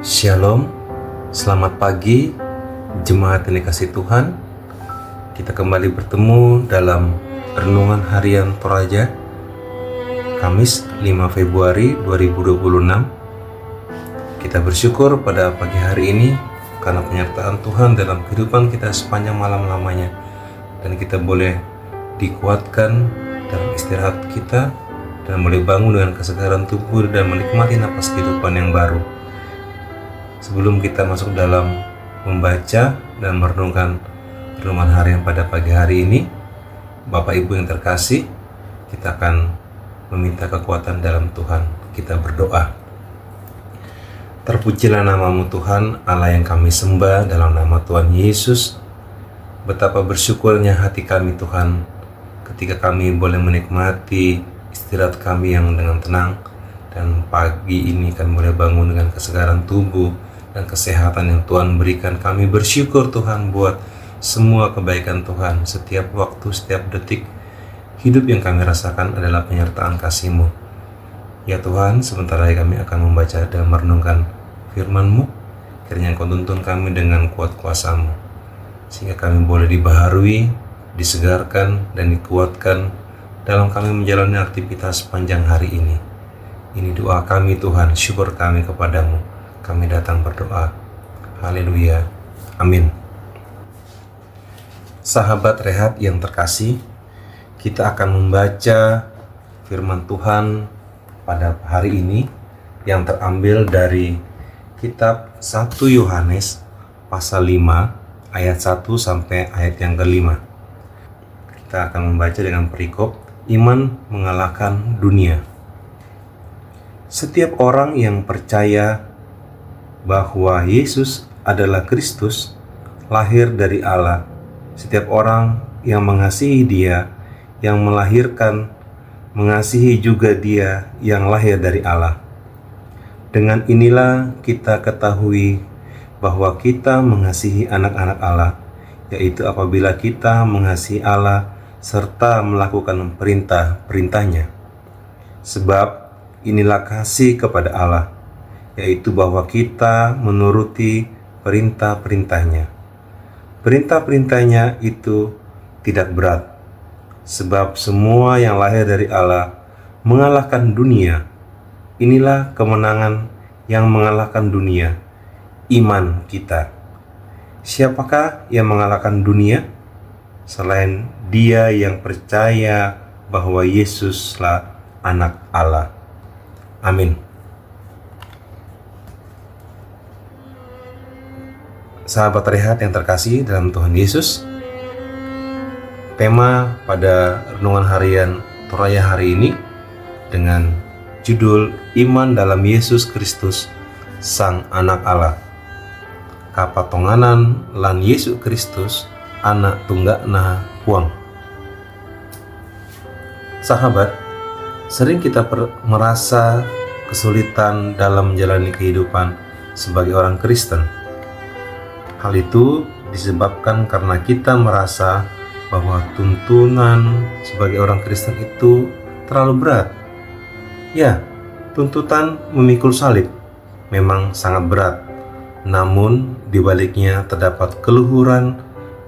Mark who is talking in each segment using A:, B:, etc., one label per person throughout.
A: Shalom, selamat pagi jemaat yang dikasihi Tuhan. Kita kembali bertemu dalam Renungan Harian Toraja Kamis 5 Februari 2026. Kita bersyukur pada pagi hari ini karena penyertaan Tuhan dalam kehidupan kita sepanjang malam lamanya. Dan kita boleh dikuatkan dalam istirahat kita dan boleh bangun dengan kesegaran tubuh dan menikmati napas kehidupan yang baru. Sebelum kita masuk dalam membaca dan merenungkan renungan harian pada pagi hari ini, Bapak Ibu yang terkasih, kita akan meminta kekuatan dalam Tuhan. Kita berdoa. Terpujilah nama-Mu Tuhan, Allah yang kami sembah, dalam nama Tuhan Yesus. Betapa bersyukurnya hati kami Tuhan, ketika kami boleh menikmati istirahat kami yang dengan tenang, dan pagi ini kan boleh bangun dengan kesegaran tubuh dan kesehatan yang Tuhan berikan. Kami bersyukur Tuhan buat semua kebaikan Tuhan. Setiap waktu, setiap detik hidup yang kami rasakan adalah penyertaan kasih-Mu. Ya Tuhan, sebentar lagi kami akan membaca dan merenungkan firman-Mu. Kiranya Engkau tuntun kami dengan kuat kuasa-Mu, sehingga kami boleh dibaharui, disegarkan, dan dikuatkan dalam kami menjalani aktivitas sepanjang hari ini. Ini doa kami Tuhan, syukur kami kepadamu. Kami datang berdoa. Haleluya. Amin. Sahabat Rehat yang terkasih, kita akan membaca firman Tuhan pada hari ini yang terambil dari kitab 1 Yohanes pasal 5 ayat 1 sampai ayat yang ke-5. Kita akan membaca dengan perikop iman mengalahkan dunia. Setiap orang yang percaya bahwa Yesus adalah Kristus, lahir dari Allah. Setiap orang yang mengasihi Dia yang melahirkan, mengasihi juga Dia yang lahir dari Allah. Dengan inilah kita ketahui bahwa kita mengasihi anak-anak Allah, yaitu apabila kita mengasihi Allah serta melakukan perintah-perintahnya. Sebab inilah kasih kepada Allah, yaitu bahwa kita menuruti perintah-perintahnya. Perintah-perintahnya itu tidak berat, sebab semua yang lahir dari Allah mengalahkan dunia. Inilah kemenangan yang mengalahkan dunia, iman kita. Siapakah yang mengalahkan dunia? Selain dia yang percaya bahwa Yesuslah anak Allah. Amin. Sahabat Rehat yang terkasih dalam Tuhan Yesus, tema pada renungan harian Toraja hari ini dengan judul Iman dalam Yesus Kristus Sang Anak Allah. Kapatonganan lan Yesus Kristus anak tunggakna puang. Sahabat, sering kita merasa kesulitan dalam menjalani kehidupan sebagai orang Kristen. Hal itu disebabkan karena kita merasa bahwa tuntunan sebagai orang Kristen itu terlalu berat. Ya, tuntutan memikul salib memang sangat berat. Namun di baliknya terdapat keluhuran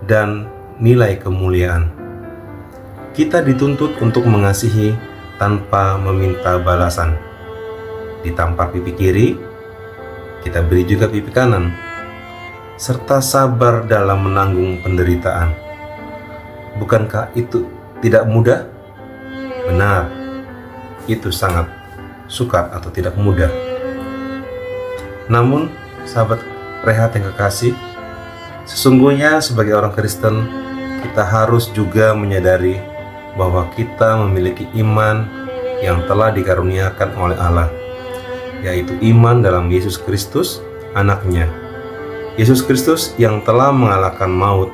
A: dan nilai kemuliaan. Kita dituntut untuk mengasihi tanpa meminta balasan. Ditampar pipi kiri, kita beri juga pipi kanan, serta sabar dalam menanggung penderitaan. Bukankah itu tidak mudah? Benar, itu sangat sukar atau tidak mudah. Namun, sahabat Rehat yang kekasih, sesungguhnya sebagai orang Kristen, kita harus juga menyadari bahwa kita memiliki iman yang telah dikaruniakan oleh Allah, yaitu iman dalam Yesus Kristus, anaknya. Yesus Kristus yang telah mengalahkan maut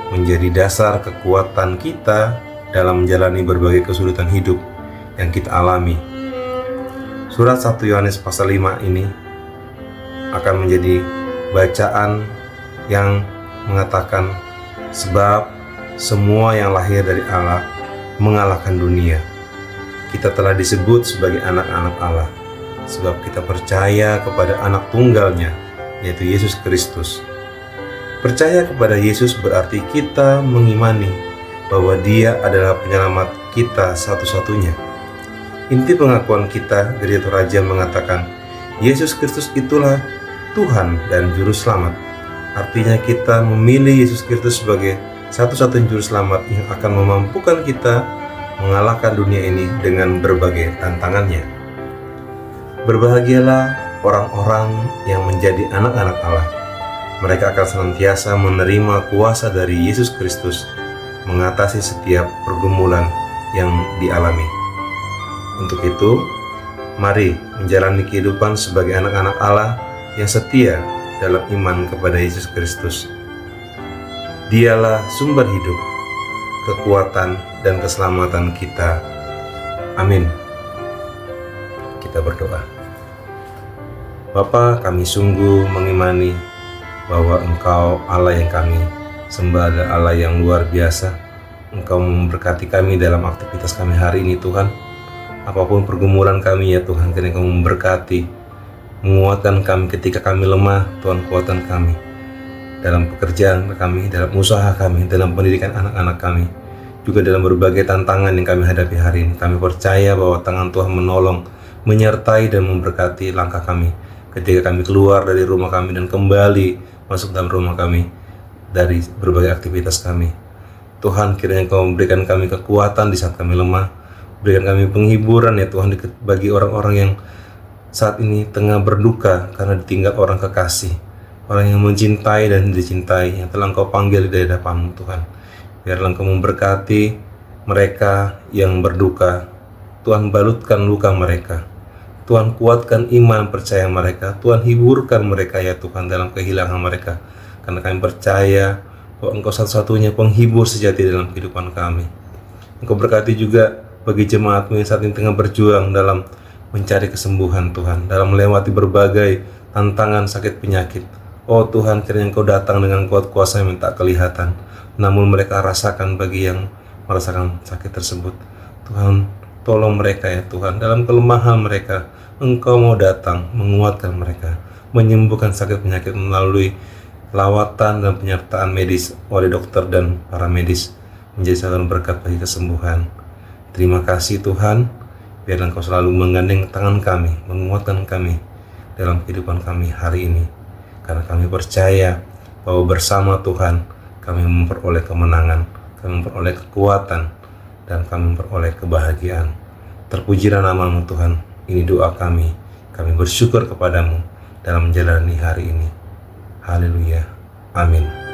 A: menjadi dasar kekuatan kita dalam menjalani berbagai kesulitan hidup yang kita alami. Surat 1 Yohanes pasal 5 ini akan menjadi bacaan yang mengatakan, sebab semua yang lahir dari Allah mengalahkan dunia. Kita telah disebut sebagai anak-anak Allah, sebab kita percaya kepada anak tunggalnya, yaitu Yesus Kristus. Percaya kepada Yesus berarti kita mengimani bahwa Dia adalah penyelamat kita satu-satunya. Inti pengakuan kita, Gereja Toraja mengatakan, Yesus Kristus itulah Tuhan dan Juru Selamat. Artinya kita memilih Yesus Kristus sebagai satu-satunya Juru Selamat yang akan memampukan kita mengalahkan dunia ini dengan berbagai tantangannya. Berbahagialah orang-orang yang menjadi anak-anak Allah. Mereka akan senantiasa menerima kuasa dari Yesus Kristus mengatasi setiap pergumulan yang dialami. Untuk itu, mari menjalani kehidupan sebagai anak-anak Allah yang setia dalam iman kepada Yesus Kristus. Dialah sumber hidup, kekuatan, dan keselamatan kita. Amin. Kita berdoa. Bapa, kami sungguh mengimani bahwa Engkau Allah yang kami sembah adalah Allah yang luar biasa. Engkau memberkati kami dalam aktivitas kami hari ini, Tuhan. Apapun pergumulan kami ya Tuhan, kiranya Engkau memberkati, menguatkan kami ketika kami lemah. Tuhan, kuatkan kami dalam pekerjaan kami, dalam usaha kami, dalam pendidikan anak-anak kami, juga dalam berbagai tantangan yang kami hadapi hari ini. Kami percaya bahwa tangan Tuhan menolong, menyertai dan memberkati langkah kami ketika kami keluar dari rumah kami dan kembali masuk dalam rumah kami dari berbagai aktivitas kami. Tuhan, kiranya Engkau memberikan kami kekuatan di saat kami lemah, berikan kami penghiburan ya Tuhan bagi orang-orang yang saat ini tengah berduka karena ditinggal orang kekasih, orang yang mencintai dan dicintai, yang telah Engkau panggil di hadapan-Mu Tuhan. Biarlah Engkau memberkati mereka yang berduka. Tuhan, balutkan luka mereka. Tuhan, kuatkan iman percaya mereka. Tuhan, hiburkan mereka ya Tuhan dalam kehilangan mereka. Karena kami percaya bahwa Engkau satu-satunya penghibur sejati dalam kehidupan kami. Engkau berkati juga bagi jemaat-Mu yang saat ini tengah berjuang dalam mencari kesembuhan Tuhan, dalam melewati berbagai tantangan sakit penyakit. Oh Tuhan, kiranya Engkau datang dengan kuat kuasa yang tak kelihatan, namun mereka rasakan bagi yang merasakan sakit tersebut. Tuhan, tolong mereka ya Tuhan, dalam kelemahan mereka, Engkau mau datang menguatkan mereka, menyembuhkan sakit penyakit melalui lawatan dan penyertaan medis oleh dokter dan para medis, menjadi saluran berkat bagi kesembuhan. Terima kasih Tuhan, biarlah Engkau selalu menggandeng tangan kami, menguatkan kami dalam kehidupan kami hari ini. Karena kami percaya bahwa bersama Tuhan kami memperoleh kemenangan, kami memperoleh kekuatan, dan kami memperoleh kebahagiaan. Terpujilah nama-Mu Tuhan. Ini doa kami. Kami bersyukur kepadamu dalam menjalani hari ini. Haleluya. Amin.